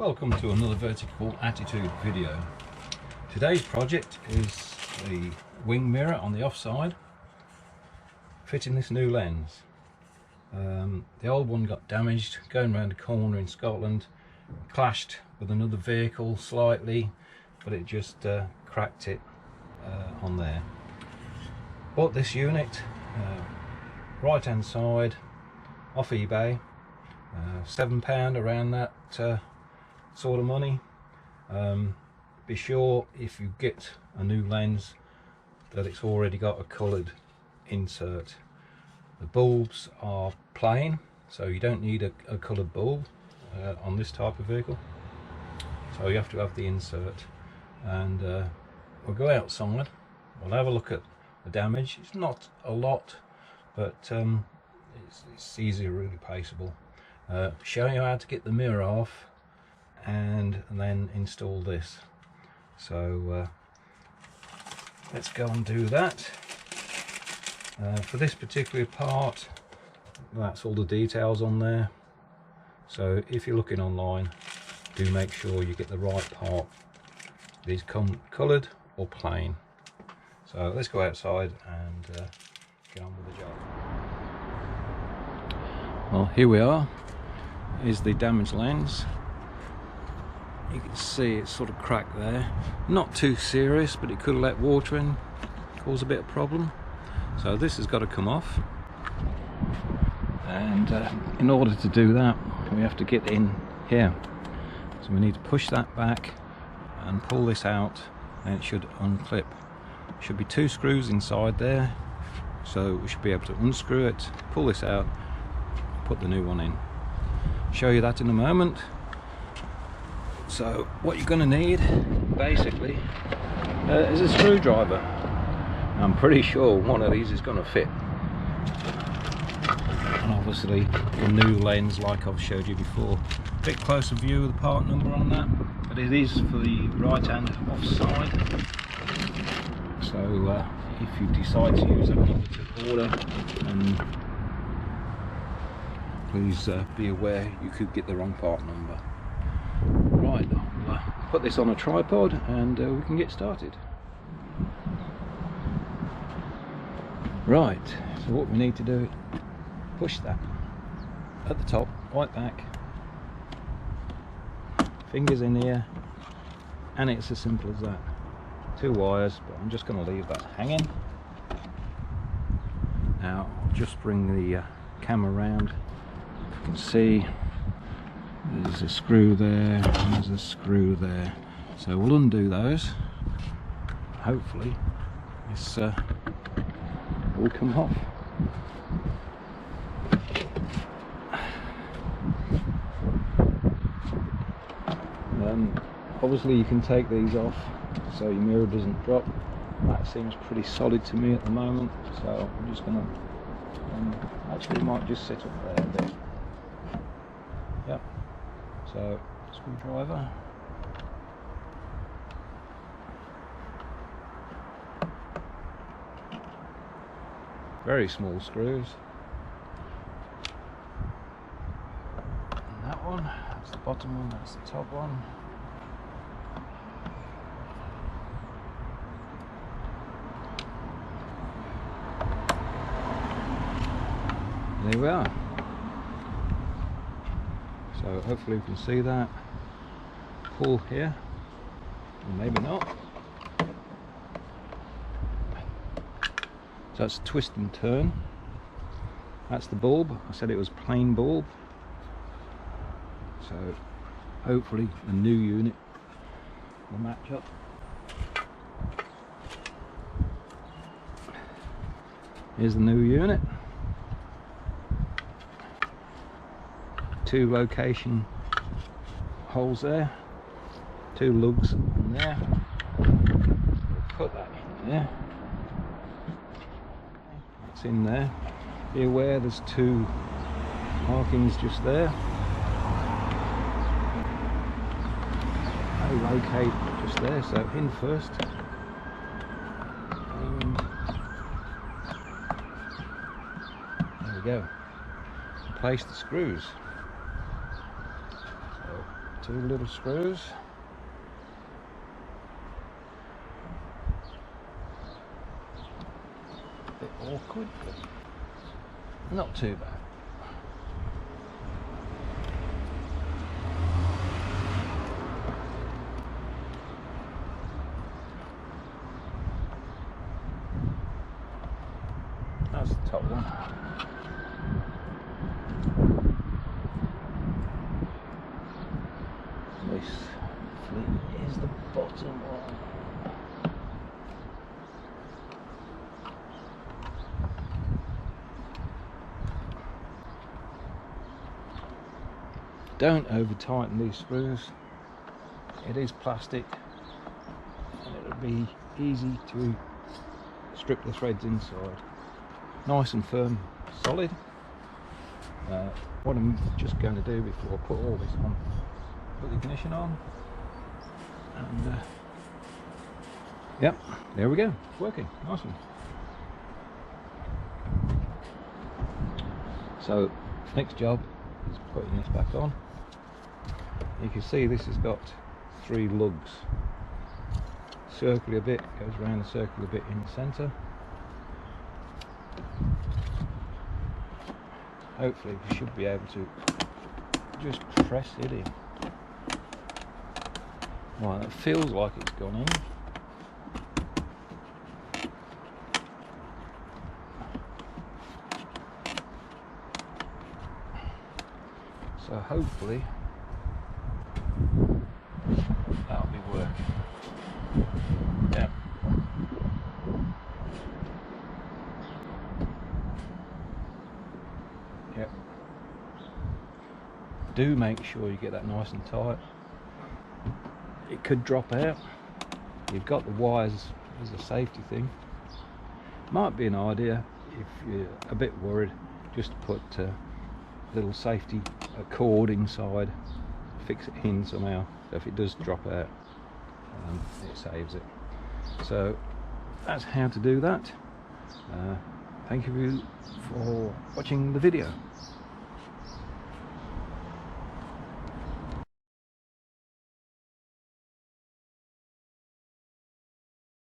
Welcome to another vertical attitude video. Today's project is the wing mirror on the offside, fitting this new lens. The old one got damaged going around a corner in Scotland, clashed with another vehicle slightly, but it just cracked it on there. Bought this unit, right hand side, off eBay, £7 around that sort of money. Be sure if you get a new lens that it's already got a coloured insert. The bulbs are plain, so you don't need a coloured bulb on this type of vehicle, so you have to have the insert. And we'll go outside, we'll have a look at the damage. It's not a lot, but it's easy, really paceable. Show you how to get the mirror off and then install this. So let's go and do that. For this particular part, that's all the details on there, so if you're looking online, do make sure you get the right part. These come coloured or plain. So let's go outside and get on with the job. Well, here we are. Is the damaged lens. You can see it's sort of cracked there. Not too serious, but it could have let water in, cause a bit of problem. So this has got to come off, and in order to do that we have to get in here. So we need to push that back and pull this out, and it should unclip. Should be 2 screws inside there, so we should be able to unscrew it, pull this out, put the new one in. Show you that in a moment. So what you're going to need basically is a screwdriver. I'm pretty sure one of these is going to fit, and obviously the new lens, like I've showed you before. A bit closer view of the part number on that, but it is for the right hand offside. So if you decide to use that number to order, please be aware you could get the wrong part number. Right, I'll put this on a tripod and we can get started. Right, so what we need to do, push that at the top, right back, fingers in here, and it's as simple as that. 2 wires, but I'm just going to leave that hanging. Now I'll just bring the camera around. You can see there's a screw there and there's a screw there, so we'll undo those. Hopefully this will come off. Obviously you can take these off so your mirror doesn't drop. That seems pretty solid to me at the moment, so I'm just going to actually might just sit up there a bit. Yep. So screwdriver. Very small screws. And that one, that's the bottom one, that's the top one. There we are. So hopefully you can see that. Pull here, or maybe not. So that's a twist and turn. That's the bulb. I said it was plain bulb. So hopefully the new unit will match up. Here's the new unit. 2 location holes there, 2 lugs in there. Put that in there. It's in there. Be aware there's 2 markings just there. They locate just there, so in first. And there we go. Place the screws. 2 little screws. A bit awkward, but not too bad. That's the top one. This flip is the bottom one. Don't over tighten these screws. It is plastic and it'll be easy to strip the threads inside. Nice and firm, solid. What I'm just going to do before I put all this on, put the ignition on, and yep, there we go, it's working, nice one. So next job is putting this back on. You can see this has got 3 lugs. Circle a bit, goes around the circle a bit in the centre. Hopefully we should be able to just press it in. Well, it feels like it's gone in. So hopefully that'll be working. Yeah. Yep. Do make sure you get that nice and tight. It could drop out. You've got the wires as a safety thing. Might be an idea if you're a bit worried, just to put a little safety cord inside, fix it in somehow, so if it does drop out, it saves it. So that's how to do that. Thank you for watching the video.